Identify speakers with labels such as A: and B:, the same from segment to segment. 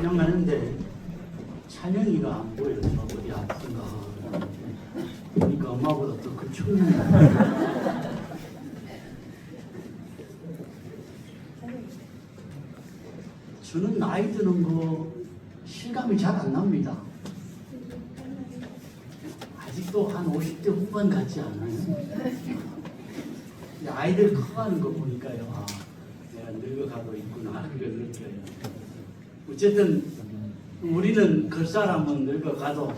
A: 찬양하는데 찬영이가 안 보여요. 어디 아픈가. 그러니까 엄마보다 더 큰 청년이야. 저는 나이 드는 거 실감이 잘 안 납니다. 아직도 한 50대 후반 같지 않아요? 아이들 커가는 거 보니까요. 아, 내가 늙어가고 있구나. 그걸 느껴요. 어쨌든 우리는 그 사람은 늙어가도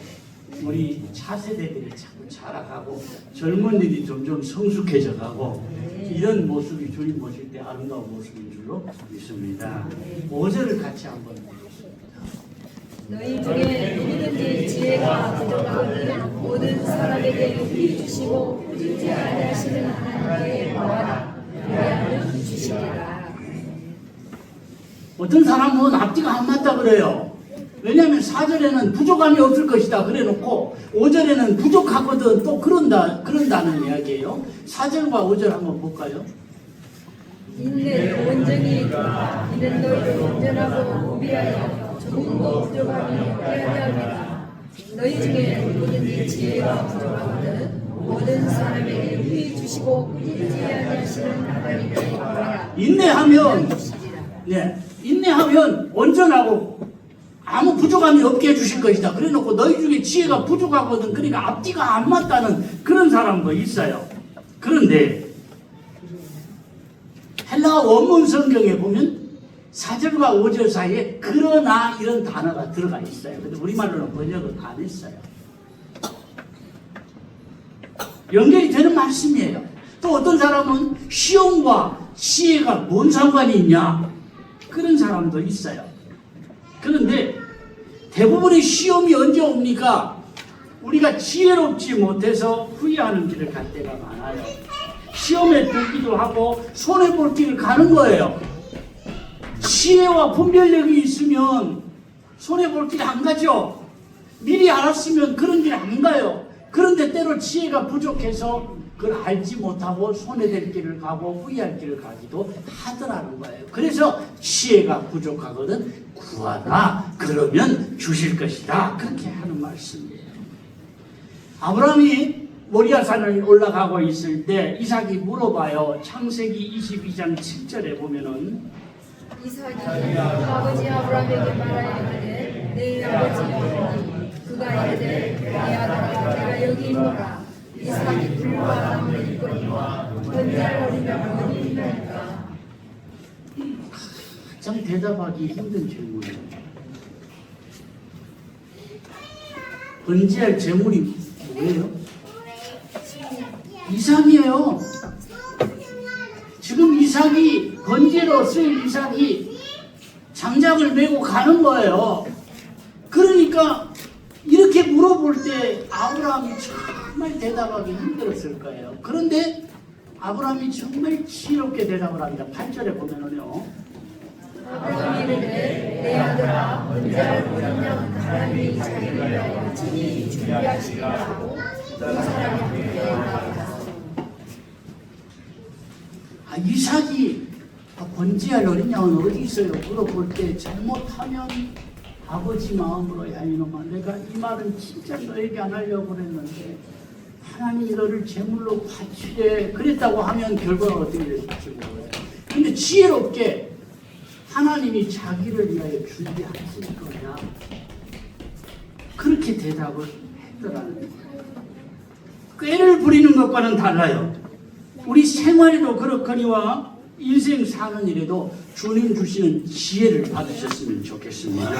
A: 우리 차세대들이 자꾸 자라가고 젊은이들이 점점 성숙해져 가고 이런 모습이 주님 보실 때 아름다운 모습인 줄로 믿습니다. 5절을 같이 한번
B: 너희 중에 누구든지 지혜가 부족하거든 모든 사람에게 높이 주시고 꾸짖지 아니하시는 하나님께 구하라 그리하면 주시리라.
A: 어떤 사람은 앞뒤가 안 맞다 그래요. 왜냐하면 4절에는 부족함이 없을 것이다 그래 놓고 5절에는 부족하거든 또 그런다는 이야기예요. 4절과 5절 한번 볼까요?
B: 인내 온전히 이는 너희를 온전하고 무비하여 조금도 부족함이 없게 하려 함이라. 너희 중에 누구든지 지혜가 부족하거든 모든 사람에게 높이 주시고 꾸짖지 아니하시는 하나님께 구하라
A: 인내하면
B: 주시리라.
A: 네, 인내하면 온전하고 아무 부족함이 없게 해주실 것이다. 그래 놓고 너희 중에 지혜가 부족하거든. 그러니까 앞뒤가 안 맞다는 그런 사람도 있어요. 그런데 헬라어 원문 성경에 보면 4절과 5절 사이에 그러나 이런 단어가 들어가 있어요. 근데 우리말로는 번역을 안 했어요. 연결이 되는 말씀이에요. 또 어떤 사람은 시험과 지혜가 뭔 상관이 있냐? 그런 사람도 있어요. 그런데 대부분의 시험이 언제 옵니까? 우리가 지혜롭지 못해서 후회하는 길을 갈 때가 많아요. 시험에 들기도 하고 손해볼 길을 가는 거예요. 지혜와 분별력이 있으면 손해볼 길 안 가죠. 미리 알았으면 그런 길 안 가요. 그런데 때로 지혜가 부족해서 그걸 알지 못하고 손해될 길을 가고 후회할 길을 가기도 하더라는 거예요. 그래서 지혜가 부족하거든 구하라 그러면 주실 것이다. 그렇게 하는 말씀이에요. 아브라함이 모리아산을 올라가고 있을 때 이삭이 물어봐요. 창세기 22장 7절에 보면은
B: 이삭이 아버지 아브라함에게 말하여 내 아버지 아브라함이 그가 이르되 내 아들아 내가 여기 있노라. 이삭이 불과 나무를 입거니와 번제하려면 어디 있나이까.
A: 참 대답하기 힘든 질문이에요. 번제할 제물이 뭐예요? 이삭이에요. 지금 이삭이 번제로 쓸 이삭이 장작을 메고 가는 거예요. 그러니까 이렇게 물어볼 때 아브라함이 정말 대답하기 힘들었을 거예요. 그런데 아브라함이 정말 지혜롭게 대답을 합니다. 8절에 보면은요.
B: 아브라함이 이르되 내 아들아 번제할 분량 하나님이 자기를 위하여 친히 준비하시리라 하고 이 사람이 함께 나아가서
A: 이삭이 번제할 어린 양은 어디 있어요? 물어볼 때 잘못하면 아버지 마음으로 야 이놈아 내가 이 말은 진짜 너에게 안 하려고 그랬는데 하나님이 너를 제물로 바치래 그랬다고 하면 결과가 어떻게 될지 몰라요. 근데 지혜롭게 하나님이 자기를 위하여 준비하실 거냐 그렇게 대답을 했더라는 거예요. 꾀를 부리는 것과는 달라요. 우리 생활에도 그렇거니와 인생 사는 일에도 주님 주시는 지혜를 받으셨으면 좋겠습니다.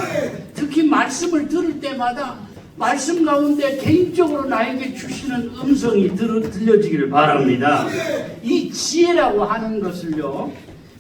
A: 특히 말씀을 들을 때마다 말씀 가운데 개인적으로 나에게 주시는 음성이 들려지기를 바랍니다. 이 지혜라고 하는 것을요,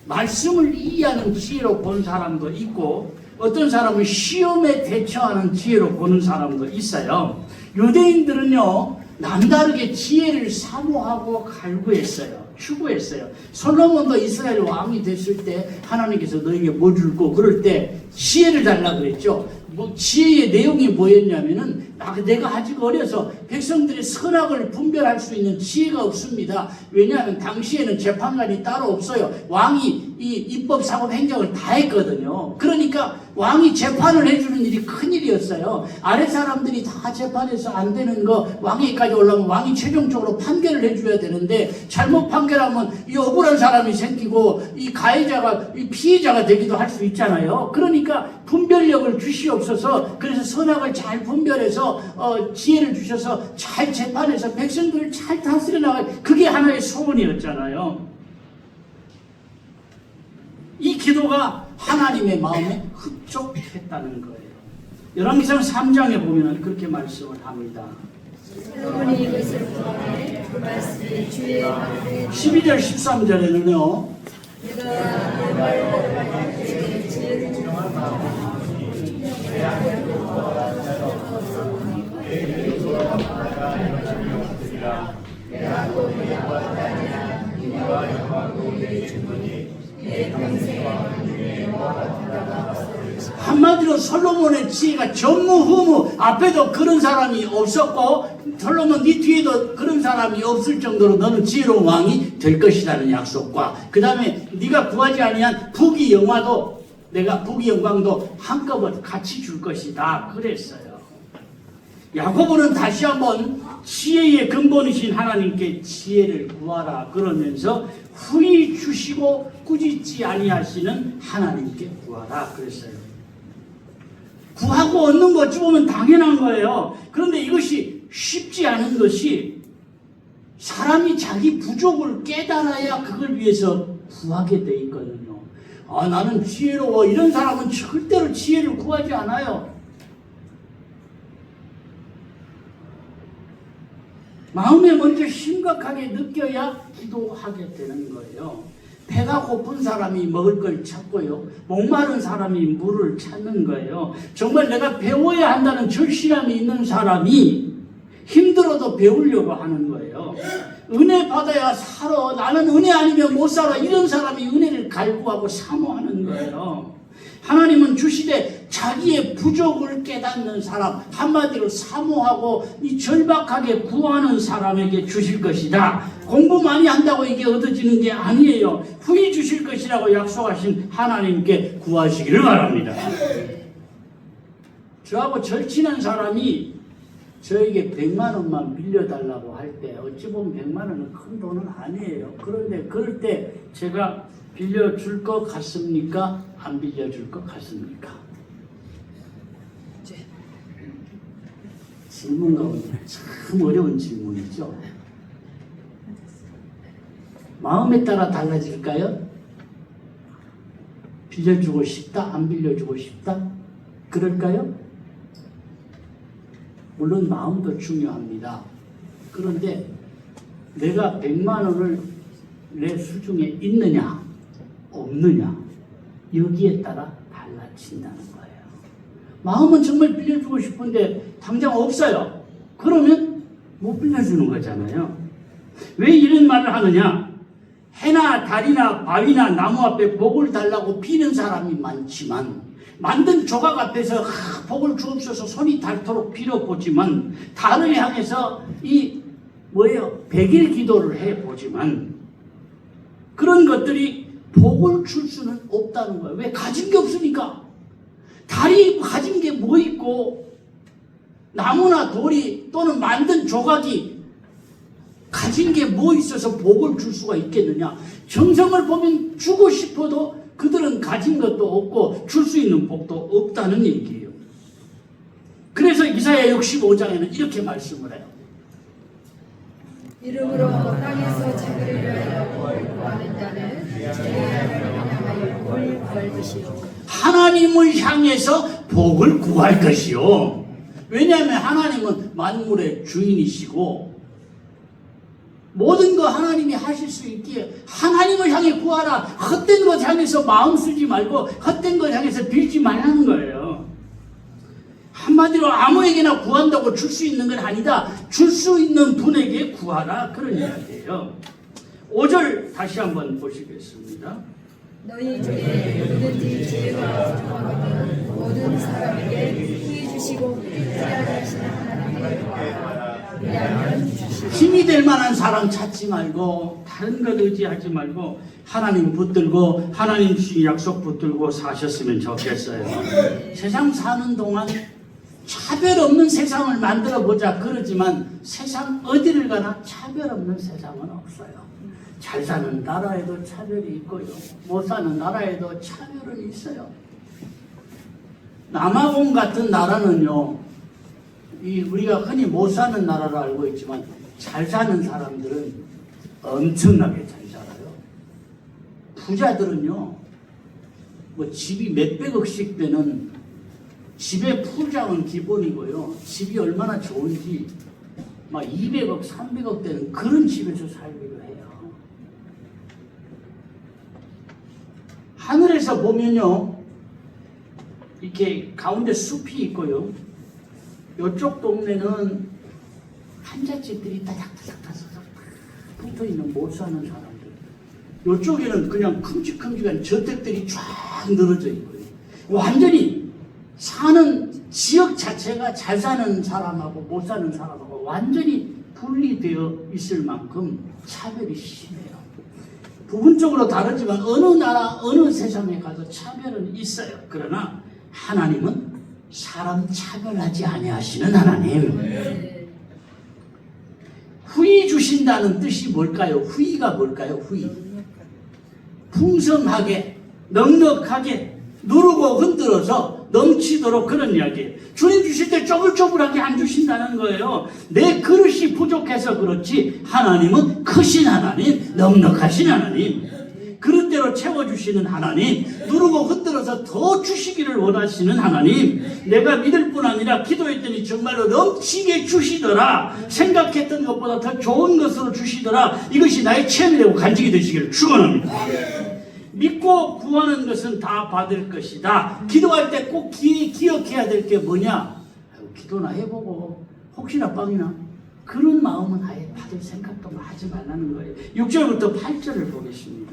A: 말씀을 이해하는 지혜로 본 사람도 있고 어떤 사람은 시험에 대처하는 지혜로 보는 사람도 있어요. 유대인들은요 남다르게 지혜를 사모하고 갈구했어요. 추구했어요. 솔로몬도 이스라엘 왕이 됐을 때 하나님께서 너에게 뭐 줄고 그럴 때 지혜를 달라고 그랬죠. 지혜의 내용이 뭐였냐면은 내가 아직 어려서 백성들의 선악을 분별할 수 있는 지혜가 없습니다. 왜냐하면 당시에는 재판관이 따로 없어요. 왕이 이 입법, 사법, 행정을 다 했거든요. 그러니까 왕이 재판을 해주는 일이 큰일이었어요. 아래 사람들이 다 재판해서 안 되는 거 왕에게까지 올라오면 왕이 최종적으로 판결을 해줘야 되는데 잘못 판결하면 이 억울한 사람이 생기고 이 가해자가 이 피해자가 되기도 할 수 있잖아요. 그러니까 분별력을 주시옵소서. 그래서 선악을 잘 분별해서 지혜를 주셔서 잘 재판해서 백성들을 잘 다스려 나갈, 그게 하나의 소원이었잖아요. 이 기도가 하나님의 마음에 흡족했다는 거예요. 열왕기상 3장에 보면 그렇게 말씀을 합니다.
B: 솔로몬이 이것을 구하되 그 말씀이 주의 마음에
A: 12절 13절에는요.
B: 내가 내 말대로 내게 지혜를 주옵소서. 내가 또 내가 다니라 이와 영광도 내 주머니 내 평생 만중에
A: 한마디로 솔로몬의 지혜가 전무후무, 앞에도 그런 사람이 없었고 솔로몬 네 뒤에도 그런 사람이 없을 정도로 너는 지혜로운 왕이 될 것이라는 약속과 그 다음에 네가 구하지 아니한 북이 영화도 내가 북이 영광도 한꺼번에 같이 줄 것이다 그랬어요. 야고보는 다시 한번 지혜의 근본이신 하나님께 지혜를 구하라 그러면서 후히 주시고 꾸짖지 아니하시는 하나님께 구하라 그랬어요. 구하고 얻는 거 어찌 보면 당연한 거예요. 그런데 이것이 쉽지 않은 것이 사람이 자기 부족을 깨달아야 그걸 위해서 구하게 돼 있거든요. 아, 나는 지혜로워. 이런 사람은 절대로 지혜를 구하지 않아요. 마음에 먼저 심각하게 느껴야 기도하게 되는 거예요. 배가 고픈 사람이 먹을 걸 찾고요. 목마른 사람이 물을 찾는 거예요. 정말 내가 배워야 한다는 절실함이 있는 사람이 힘들어도 배우려고 하는 거예요. 은혜 받아야 살아. 나는 은혜 아니면 못 살아. 이런 사람이 은혜를 갈구하고 사모하는 거예요. 하나님은 주시되 자기의 부족을 깨닫는 사람, 한마디로 사모하고 이 절박하게 구하는 사람에게 주실 것이다. 공부 많이 한다고 이게 얻어지는 게 아니에요. 후히 주실 것이라고 약속하신 하나님께 구하시기를 바랍니다. 저하고 절친한 사람이 저에게 100만 원만 빌려달라고 할 때 어찌 보면 100만 원은 큰 돈은 아니에요. 그런데 그럴 때 제가 빌려줄 것 같습니까? 안 빌려줄 것 같습니까? 질문 가운데 참 어려운 질문이죠. 마음에 따라 달라질까요? 빌려주고 싶다? 안 빌려주고 싶다? 그럴까요? 물론 마음도 중요합니다. 그런데 내가 100만 원을 내 수중에 있느냐 없느냐 여기에 따라 달라진다는 거예요. 마음은 정말 빌려주고 싶은데 당장 없어요. 그러면 못 빌려주는 거잖아요. 왜 이런 말을 하느냐? 해나 달이나 바위나 나무 앞에 복을 달라고 비는 사람이 많지만 만든 조각 앞에서 복을 주옵소서 손이 닳도록 빌어보지만 달을 향해서 백일 기도를 해보지만 그런 것들이 복을 줄 수는 없다는 거예요. 왜? 가진 게 없으니까. 달이 가진 게 뭐 있고 나무나 돌이 또는 만든 조각이 가진 게 뭐 있어서 복을 줄 수가 있겠느냐. 정성을 보면 주고 싶어도 그들은 가진 것도 없고 줄 수 있는 복도 없다는 얘기예요. 그래서 이사야 65장에는 이렇게 말씀을 해요.
B: 이름으로 땅에서 자기를 위하여 복을 구하는 자는 자기를 향하여 복을 구할 것이요.
A: 하나님을 향해서 복을 구할 것이요. 왜냐하면 하나님은 만물의 주인이시고 모든 거 하나님이 하실 수 있기에 하나님을 향해 구하라. 헛된 것 향해서 마음 쓰지 말고 헛된 것 향해서 빌지 말라는 거예요. 한마디로 아무에게나 구한다고 줄 수 있는 건 아니다. 줄 수 있는 분에게 구하라. 그런 이야기예요. 5절 다시 한번 보시겠습니다.
B: 너희 중에 누구든지 지혜가 부족하거든 모든 사람에게 후히 주시고 피하게 하시는 하나님의 구하라. 왜냐하면 주시리라.
A: 힘이 될 만한 사람 찾지 말고 다른 것 의지하지 말고 하나님 붙들고 하나님 주신 약속 붙들고 사셨으면 좋겠어요. 세상 사는 동안 차별 없는 세상을 만들어 보자 그러지만 세상 어디를 가나 차별 없는 세상은 없어요. 잘 사는 나라에도 차별이 있고요. 못 사는 나라에도 차별은 있어요. 남아공 같은 나라는요, 우리가 흔히 못 사는 나라로 알고 있지만 잘 사는 사람들은 엄청나게 잘 살아요. 부자들은요, 뭐 집이 몇백억씩 되는 집의 풀장은 기본이고요. 집이 얼마나 좋은지 막 200억, 300억 되는 그런 집에서 살기로 해요. 하늘에서 보면요, 이렇게 가운데 숲이 있고요. 이쪽 동네는 한자집들이 따닥따닥따닥 붙어있는 못 사는 사람들. 이쪽에는 그냥 큼직큼직한 저택들이 쫙 늘어져 있고요. 완전히 사는 지역 자체가 잘 사는 사람하고 못 사는 사람하고 완전히 분리되어 있을 만큼 차별이 심해요. 부분적으로 다르지만 어느 나라, 어느 세상에 가도 차별은 있어요. 그러나 하나님은 사람 차별하지 아니하시는 하나님. 후히 주신다는 뜻이 뭘까요? 후히가 뭘까요? 후히. 풍성하게, 넉넉하게, 누르고 흔들어서 넘치도록 그런 이야기예요. 주님 주실 때 쪼글쪼글하게 안 주신다는 거예요. 내 그릇이 부족해서 그렇지 하나님은 크신 하나님, 넉넉하신 하나님, 그릇대로 채워주시는 하나님, 누르고 흔들어서 더 주시기를 원하시는 하나님, 내가 믿을 뿐 아니라 기도했더니 정말로 넘치게 주시더라, 생각했던 것보다 더 좋은 것으로 주시더라, 이것이 나의 체험이 되고 간직이 되시기를 축원합니다. 믿고 구하는 것은 다 받을 것이다. 기도할 때 꼭 기억해야 될 게 뭐냐? 기도나 해보고 혹시나 빵이나 그런 마음은 아예 받을 생각도 하지 말라는 거예요. 6절부터 8절을 보겠습니다.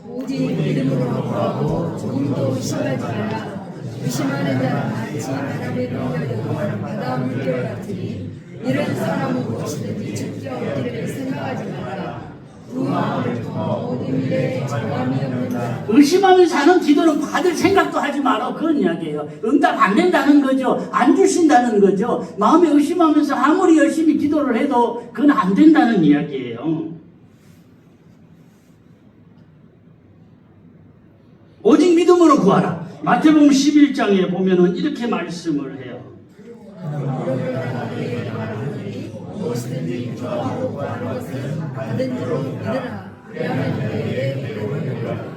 B: 오직 믿음으로 구하고 조금도 의심하지 말라. 의심하는 자는 마치 바람에 밀려되고 바다 물결 같으니 이런 사람은 무엇이든지 죽게 얻기를 생각하지 말라. 그 마음을 모든 일에 정함이 없는 자.
A: 의심하면서 하는 기도는 받을 생각도 하지 마라, 그런 이야기예요. 응답 안 된다는 거죠. 안 주신다는 거죠. 마음에 의심하면서 아무리 열심히 기도를 해도 그건 안 된다는 이야기예요. 오직 믿음으로 구하라. 마태복음 11장에 보면은 이렇게 말씀을 해요.
B: 무엇이든지 기도하고 구하는 것을 받은 줄로 믿으라. 그리하면 너희에게 이르리라.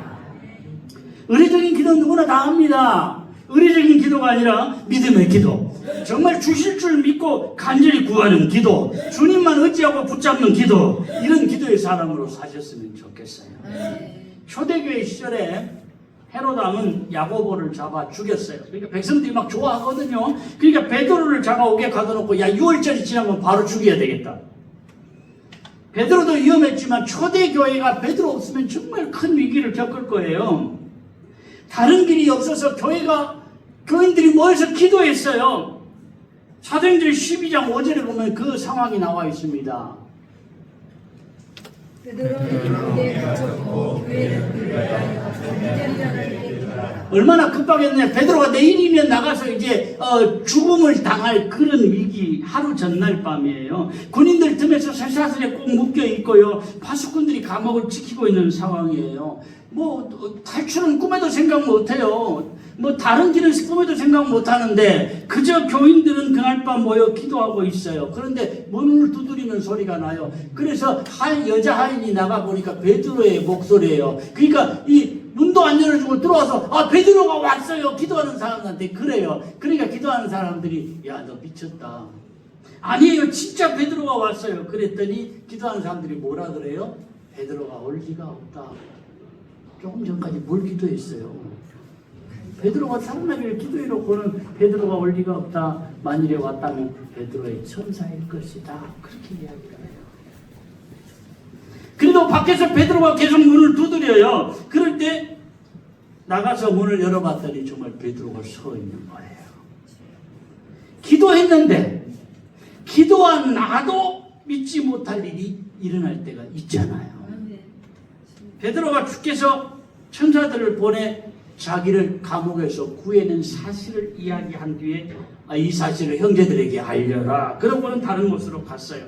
A: 의례적인 기도는 누구나 다 합니다. 의례적인 기도가 아니라 믿음의 기도. 정말 주실 줄 믿고 간절히 구하는 기도. 주님만 의지하고 붙잡는 기도. 이런 기도의 사람으로 사셨으면 좋겠어요. 초대교회 시절에 헤롯 왕은 야고보를 잡아 죽였어요. 그러니까 백성들이 막 좋아하거든요. 그러니까 베드로를 잡아오게 가둬놓고 야 6월절이 지나면 바로 죽여야 되겠다. 베드로도 위험했지만 초대교회가 베드로 없으면 정말 큰 위기를 겪을 거예요. 다른 길이 없어서 교인들이 모여서 기도했어요. 사도행전 12장 5절에 보면 그 상황이 나와 있습니다.
B: 베드로는 교회에 갇혔고 교회는 불가하여 이전이라는
A: 얼마나 급하겠네. 베드로가 내일이면 나가서 이제 죽음을 당할 그런 위기. 하루 전날 밤이에요. 군인들 틈에서 쇠사슬에 꼭 묶여 있고요. 파수꾼들이 감옥을 지키고 있는 상황이에요. 뭐 탈출은 꿈에도 생각 못해요. 뭐 다른 길은 꿈에도 생각 못하는데 그저 교인들은 그날 밤 모여 기도하고 있어요. 그런데 문을 두드리는 소리가 나요. 그래서 여자 하인이 나가보니까 베드로의 목소리예요. 그러니까 이 문도 안 열어주고 들어와서 아 베드로가 왔어요. 기도하는 사람한테 그래요. 그러니까 기도하는 사람들이 야 너 미쳤다. 아니에요. 진짜 베드로가 왔어요. 그랬더니 기도하는 사람들이 뭐라 그래요? 베드로가 올 리가 없다. 조금 전까지 뭘 기도했어요? 베드로가 사람나기를 기도해놓고는 베드로가 올 리가 없다. 만일에 왔다면 베드로의 천사일 것이다. 그렇게 이야기를 해요. 그래도 밖에서 베드로가 계속 문을 두드려요. 그럴 때 나가서 문을 열어봤더니 정말 베드로가 서 있는 거예요. 기도했는데 기도한 나도 믿지 못할 일이 일어날 때가 있잖아요. 베드로가 주께서 천사들을 보내 자기를 감옥에서 구해낸 사실을 이야기한 뒤에 이 사실을 형제들에게 알려라. 그러고는 다른 곳으로 갔어요.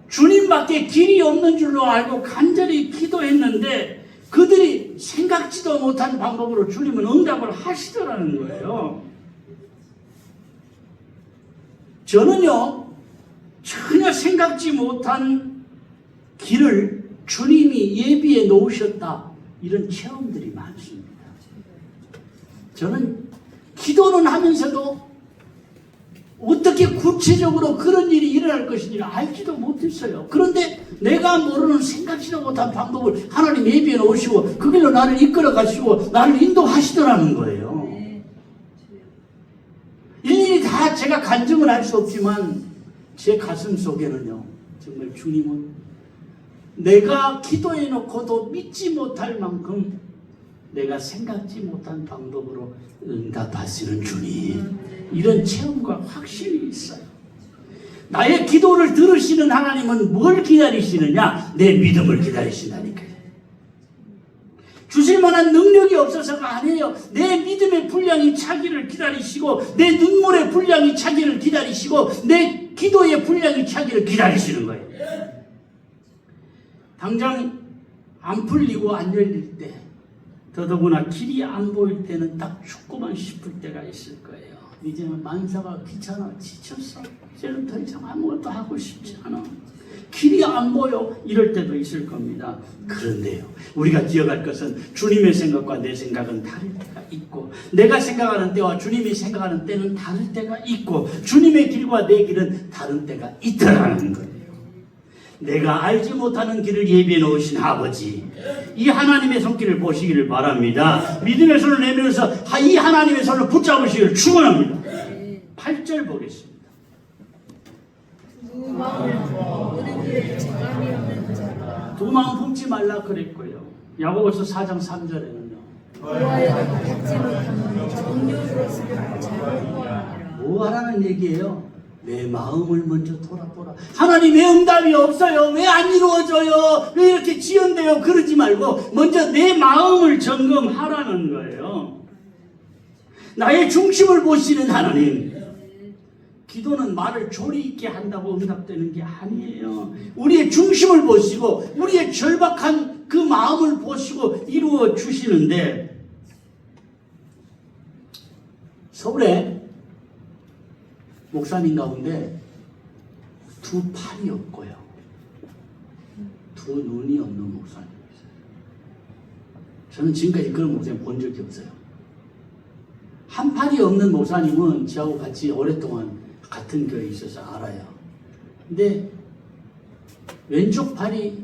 A: 주님밖에 길이 없는 줄로 알고 간절히 기도했는데 그들이 생각지도 못한 방법으로 주님은 응답을 하시더라는 거예요. 저는요, 전혀 생각지 못한 길을 주님이 예비해 놓으셨다, 이런 체험들이 많습니다. 저는 기도는 하면서도 어떻게 구체적으로 그런 일이 일어날 것인지 알지도 못했어요. 그런데 내가 모르는 생각지도 못한 방법을 하나님 예비해 놓으시고 그 길로 나를 이끌어 가시고 나를 인도하시더라는 거예요. 일일이 다 제가 간증을 할 수 없지만 제 가슴 속에는요, 정말 주님은 내가 기도해 놓고도 믿지 못할 만큼 내가 생각지 못한 방법으로 응답하시는 주님, 이런 체험과 확신이 있어요. 나의 기도를 들으시는 하나님은 뭘 기다리시느냐? 내 믿음을 기다리신다니까요. 주실 만한 능력이 없어서가 아니에요. 내 믿음의 분량이 차기를 기다리시고 내 눈물의 분량이 차기를 기다리시고 내 기도의 분량이 차기를 기다리시는 거예요. 당장 안 풀리고 안 열릴 때, 더더구나 길이 안 보일 때는 딱 죽고만 싶을 때가 있을 거예요. 이제는 만사가 귀찮아, 지쳤어. 이제는 더 이상 아무것도 하고 싶지 않아. 길이 안 보여. 이럴 때도 있을 겁니다. 그런데요, 우리가 기억할 것은 주님의 생각과 내 생각은 다를 때가 있고, 내가 생각하는 때와 주님이 생각하는 때는 다를 때가 있고, 주님의 길과 내 길은 다른 때가 있더라는 거예요. 내가 알지 못하는 길을 예비해 놓으신 아버지, 이 하나님의 손길을 보시기를 바랍니다. 믿음의 손을 내밀어서 이 하나님의 손을 붙잡으시기를 축원합니다. 8절 보겠습니다. 두 마음 품지 말라 그랬고요. 야고보서 4장 3절에는요. 뭐 하라는 얘기예요? 내 마음을 먼저 돌아보라. 하나님 왜 응답이 없어요? 왜 안 이루어져요? 왜 이렇게 지연돼요? 그러지 말고 먼저 내 마음을 점검하라는 거예요. 나의 중심을 보시는 하나님. 기도는 말을 조리 있게 한다고 응답되는 게 아니에요. 우리의 중심을 보시고 우리의 절박한 그 마음을 보시고 이루어 주시는데, 서울에 목사님 가운데 두 팔이 없고요, 두 눈이 없는 목사님이 있어요. 저는 지금까지 그런 목사님 본 적이 없어요. 한 팔이 없는 목사님은 저하고 같이 오랫동안 같은 교회에 있어서 알아요. 근데 왼쪽 팔이,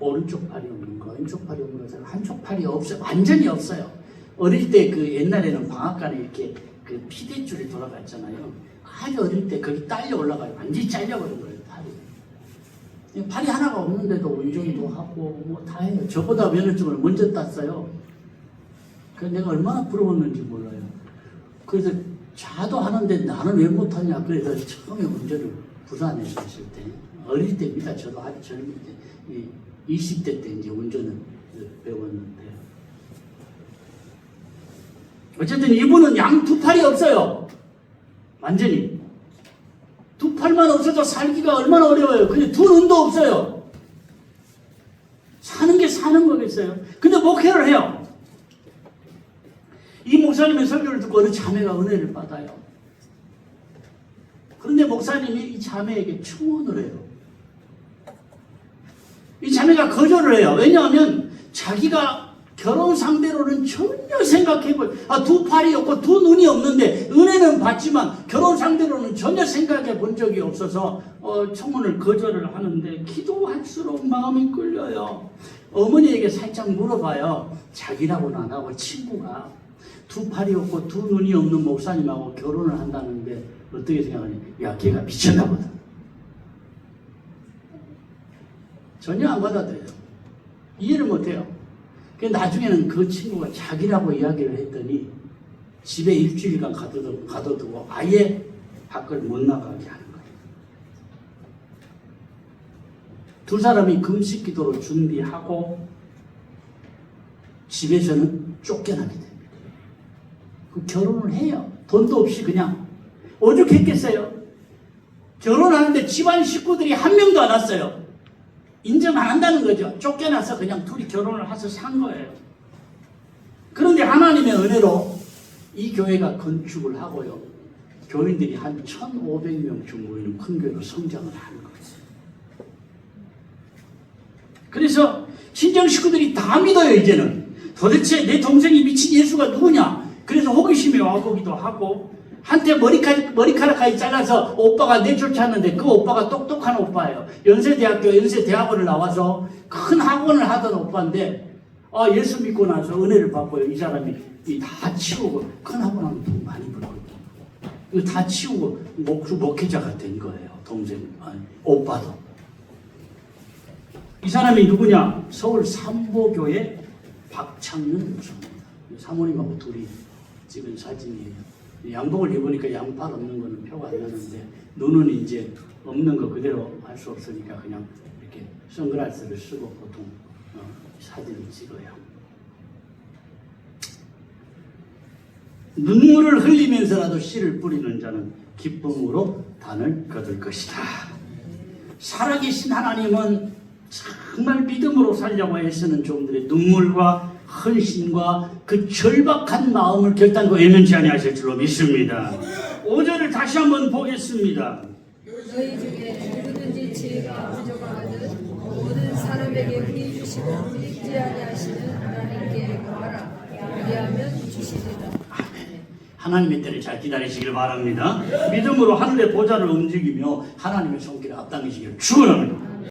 A: 오른쪽 팔이 없는 거, 왼쪽 팔이 없는 거, 한쪽 팔이 없어요. 완전히 없어요. 어릴 때 그 옛날에는 방앗간에 이렇게 그 피대줄이 돌아갔잖아요. 아주 어릴 때 거기 딸려 올라가요. 완전히 잘려버린 거예요, 팔이. 팔이 하나가 없는데도 운전도 하고 뭐 다 해요. 저보다 면허증을 먼저 땄어요. 그래서 내가 얼마나 부러웠는지 몰라요. 그래서 자도 하는데 나는 왜 못하냐. 그래서 처음에 운전을 부산에서 했을 때, 어릴 때입니다. 저도 아주 젊을 때, 20대 때 이제 운전을 배웠는데, 어쨌든 이분은 양 두 팔이 없어요. 완전히. 두 팔만 없어도 살기가 얼마나 어려워요. 근데 두 눈도 없어요. 사는 게 사는 거겠어요. 근데 목회를 해요. 이 목사님의 설교를 듣고 어느 자매가 은혜를 받아요. 그런데 목사님이 이 자매에게 청혼을 해요. 이 자매가 거절을 해요. 왜냐하면 자기가 결혼 상대로는 전혀 생각해볼, 두 팔이 없고 두 눈이 없는데 은혜는 받지만 결혼 상대로는 전혀 생각해 본 적이 없어서 청혼을 거절을 하는데, 기도할수록 마음이 끌려요. 어머니에게 살짝 물어봐요. 자기라고는 안 하고 친구가 두 팔이 없고 두 눈이 없는 목사님하고 결혼을 한다는데 어떻게 생각하니? 야, 걔가 미쳤나 보다. 전혀 안 받아들여요. 이해를 못해요. 나중에는 그 친구가 자기라고 이야기를 했더니 집에 일주일간 가둬두고 아예 밖을 못 나가게 하는 거예요. 두 사람이 금식 기도를 준비하고 집에서는 쫓겨나게 됩니다. 그 결혼을 해요. 돈도 없이 그냥 오죽했겠어요. 결혼하는데 집안 식구들이 한 명도 안 왔어요. 인정 안 한다는 거죠. 쫓겨나서 그냥 둘이 결혼을 해서 산 거예요. 그런데 하나님의 은혜로 이 교회가 건축을 하고요. 교인들이 한 1,500명쯤 모이는 큰 교회로 성장을 하는 거예요. 그래서 친정 식구들이 다 믿어요. 이제는 도대체 내 동생이 미친 예수가 누구냐. 그래서 호기심에 와보기도 하고, 한때 머리카락까지 잘라서 오빠가 내쫓았는데 그 오빠가 똑똑한 오빠예요. 연세대학교 연세대학원을 나와서 큰 학원을 하던 오빠인데 예수 믿고 나서 은혜를 받고요. 이 사람이 다 치우고, 큰 학원하면 돈 많이 벌거든요. 이거 다 치우고 목회자가 된 거예요. 오빠도. 이 사람이 누구냐? 서울 삼보교회 박창윤 목사입니다. 사모님하고 둘이 찍은 사진이에요. 양복을 입으니까 양팔 없는 거는 표가 안 나는데, 눈은 이제 없는 거 그대로 할 수 없으니까 그냥 이렇게 선글라스를 쓰고 보통 사진을 찍어요. 눈물을 흘리면서라도 씨를 뿌리는 자는 기쁨으로 단을 거둘 것이다. 살아계신 하나님은 정말 믿음으로 살려고 애쓰는 종들의 눈물과 헌신과 그 절박한 마음을 결단코 외면치 아니하실 줄로 믿습니다. 5절을 다시 한번 보겠습니다.
B: 너희 중에 누구든지 지혜가 부족하거든 모든 사람에게 흔히 주시고 잊지 아니하시는 하나님께 구하라. 그리하면 주시리라.
A: 하나님의 때를 잘 기다리시길 바랍니다. 믿음으로 하늘의 보좌를 움직이며 하나님의 손길을 앞당기시기를 축원합니다.